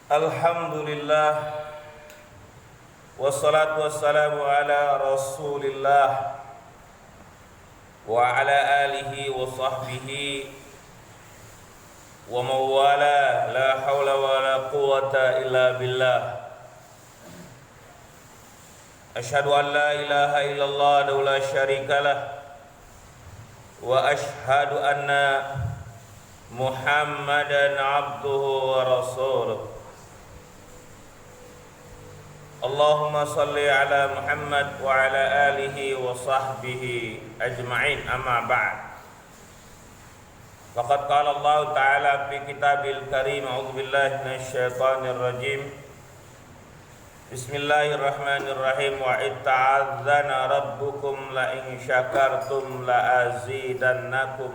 Alhamdulillah, wassalatu wassalamu ala Rasulillah wa ala alihi wa sahbihi wa mawala, la hawla wa la quwwata illa billah. Ashhadu an la ilaha illallah wa la syarika lah, wa ashhadu anna Muhammadan abduhu wa rasuluh. Allahumma salli ala Muhammad wa ala alihi wa sahbihi ajma'in, amma ba'd. Faqad qala Allah ta'ala fi kitabil karim, a'udzu billahi minasyaitonir rajim. Bismillahirrahmanirrahim. Wa itta'adzana rabbukum la in syakartum la azidannakum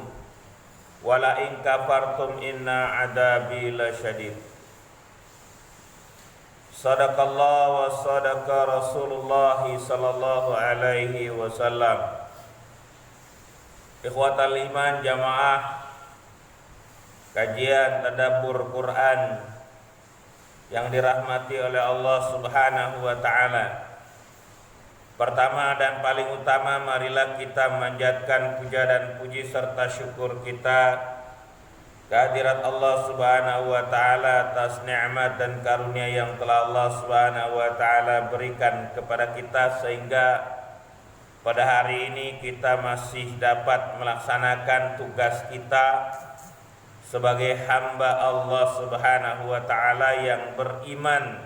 wa la in kafartum inna adabi lasyadid. Sadaqallah wa sadaqa Rasulullah sallallahu alaihi wasallam. Ikhwatal iman jamaah kajian tadabbur Quran yang dirahmati oleh Allah Subhanahu wa taala. Pertama dan paling utama, marilah kita memanjatkan puja dan puji serta syukur kita kehadirat Allah Subhanahu wa taala atas nikmat dan karunia yang telah Allah Subhanahu wa taala berikan kepada kita, sehingga pada hari ini kita masih dapat melaksanakan tugas kita sebagai hamba Allah Subhanahu wa taala yang beriman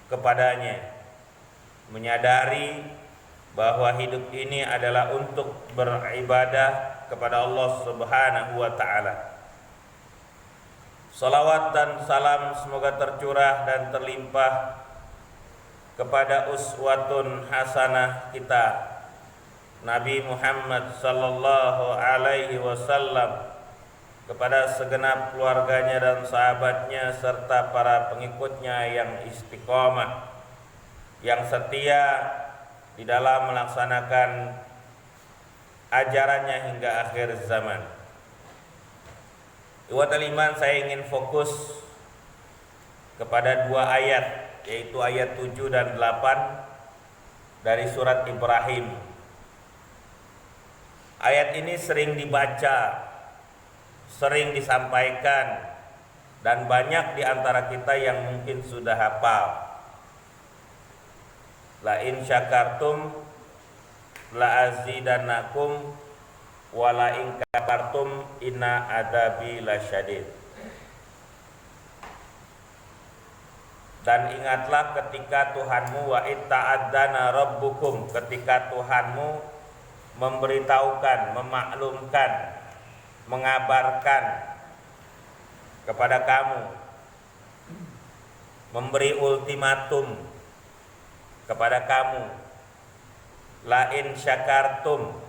kepadanya, menyadari bahwa hidup ini adalah untuk beribadah kepada Allah Subhanahu wa taala. Salawat dan salam semoga tercurah dan terlimpah kepada uswatun hasanah kita, Nabi Muhammad sallallahu alaihi wasallam, kepada segenap keluarganya dan sahabatnya serta para pengikutnya yang istiqomah, yang setia di dalam melaksanakan ajarannya hingga akhir zaman. Ikhwatal iman, saya ingin fokus kepada dua ayat, yaitu ayat 7 dan 8 dari surat Ibrahim. Ayat ini sering dibaca, sering disampaikan, dan banyak di antara kita yang mungkin sudah hafal. La in syakartum la azidannakum wala in kafartum inna adabi lasyadid. Dan ingatlah ketika Tuhanmu, wa itta'adzana rabbukum, ketika Tuhanmu memberitahukan, memaklumkan, mengabarkan kepada kamu, memberi ultimatum kepada kamu, la in syakartum,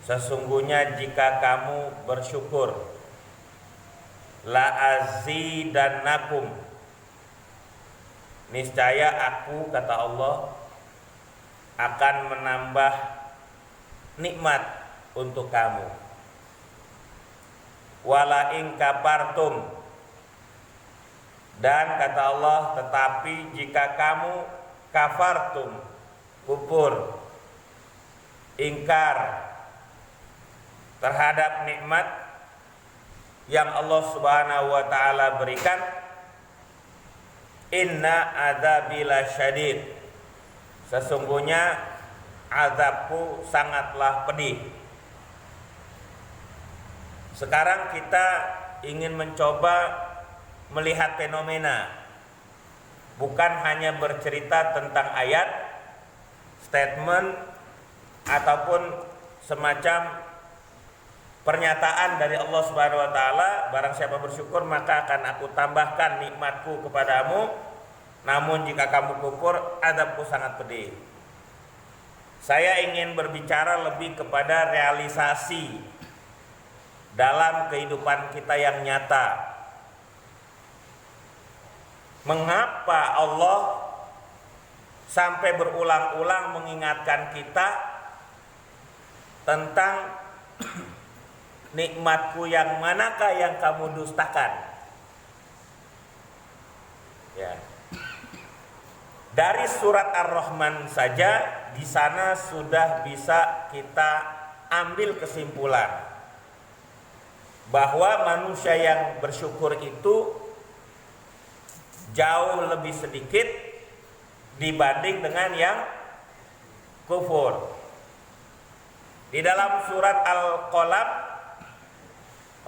sesungguhnya jika kamu bersyukur, la azidannakum, niscaya aku, kata Allah, akan menambah nikmat untuk kamu. Wala in kafartum, dan kata Allah, tetapi jika kamu kafartum, kufur, ingkar terhadap nikmat yang Allah Subhanahu wa taala berikan, inna adzabi lasyadid, sesungguhnya azabku sangatlah pedih. Sekarang kita ingin mencoba melihat fenomena, bukan hanya bercerita tentang ayat, statement, ataupun semacam pernyataan dari Allah Subhanahu wa taala, barang siapa bersyukur maka akan aku tambahkan nikmatku kepadamu, namun jika kamu kufur azabku sangat pedih. Saya ingin berbicara lebih kepada realisasi dalam kehidupan kita yang nyata. Mengapa Allah sampai berulang-ulang mengingatkan kita tentang nikmatku yang manakah yang kamu dustakan? Ya. Dari surat Ar-Rahman saja di sana sudah bisa kita ambil kesimpulan bahwa manusia yang bersyukur itu jauh lebih sedikit dibanding dengan yang kufur. Di dalam surat Al-Qalam,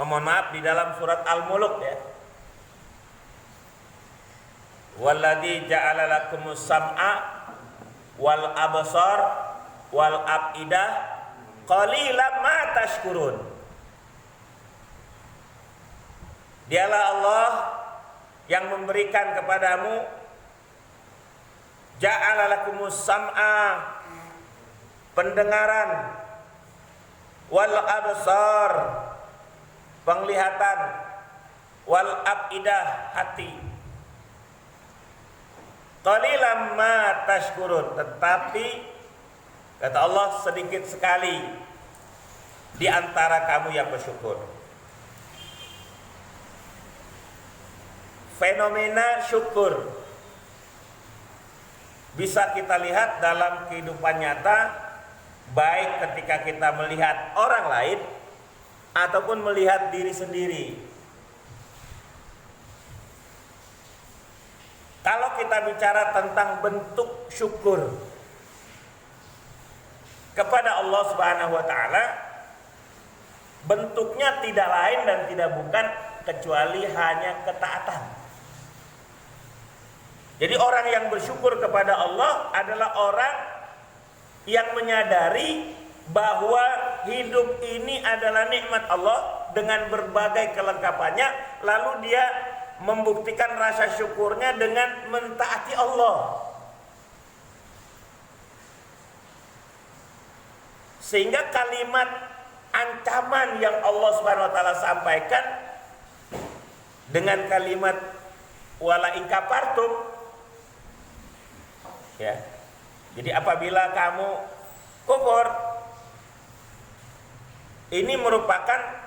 mohon maaf, di dalam surat Al-Mulk ya. Walladzi ja'ala lakumus sam'a wal absar wal afidah qalilan ma tashkurun. Dialah Allah yang memberikan kepadamu ja'ala lakumus sam'a, pendengaran, wal absar, penglihatan, wal afidah, hati. Qalilan ma tashkurun, tetapi kata Allah sedikit sekali di antara kamu yang bersyukur. Fenomena syukur bisa kita lihat dalam kehidupan nyata, baik ketika kita melihat orang lain ataupun melihat diri sendiri. Kalau kita bicara tentang bentuk syukur kepada Allah Subhanahu wa taala, bentuknya tidak lain dan tidak bukan kecuali hanya ketaatan. Jadi orang yang bersyukur kepada Allah adalah orang yang menyadari bahwa hidup ini adalah nikmat Allah dengan berbagai kelengkapannya, lalu dia membuktikan rasa syukurnya dengan mentaati Allah. Sehingga kalimat ancaman yang Allah Subhanahu wa taala sampaikan dengan kalimat wala in kafartum, ya. Jadi apabila kamu kufur, ini merupakan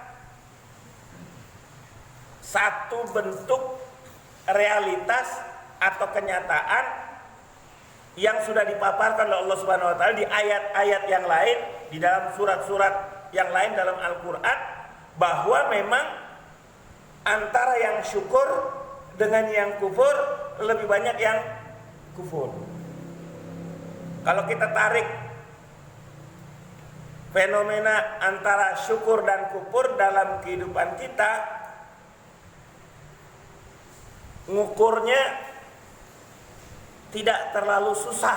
satu bentuk realitas atau kenyataan yang sudah dipaparkan oleh Allah Subhanahu wa taala di ayat-ayat yang lain, di dalam surat-surat yang lain dalam Al-Qur'an, bahwa memang antara yang syukur dengan yang kufur lebih banyak yang kufur. Kalau kita tarik fenomena antara syukur dan kufur dalam kehidupan kita, ngukurnya tidak terlalu susah.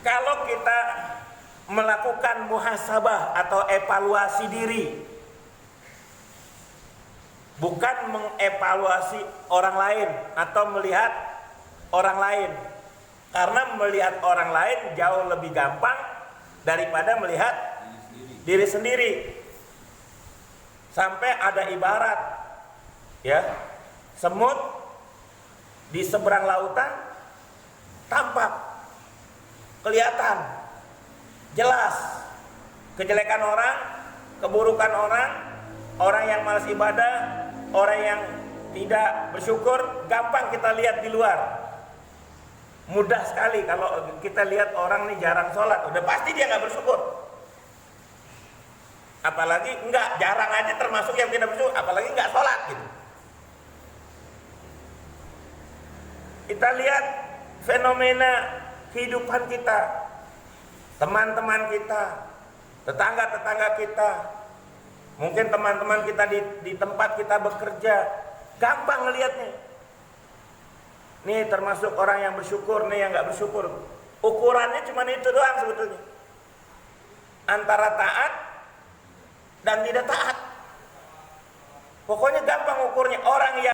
Kalau kita melakukan muhasabah atau evaluasi diri, bukan mengevaluasi orang lain atau melihat orang lain, karena melihat orang lain jauh lebih gampang daripada melihat diri sendiri. Sampai ada ibarat, ya, semut di seberang lautan tampak, kelihatan jelas kejelekan orang, keburukan orang, orang yang malas ibadah, orang yang tidak bersyukur, gampang kita lihat di luar. Mudah sekali kalau kita lihat orang nih jarang sholat, udah pasti dia nggak bersyukur. Apalagi enggak, jarang aja termasuk yang tidak bersyukur, apalagi enggak sholat gitu. Kita lihat fenomena kehidupan kita, teman-teman kita, tetangga-tetangga kita, mungkin teman-teman kita di tempat kita bekerja, gampang ngelihatnya. Nih termasuk orang yang bersyukur, nih yang enggak bersyukur. Ukurannya cuma itu doang sebetulnya, antara taat dan tidak taat. Pokoknya gampang ukurnya. Orang yang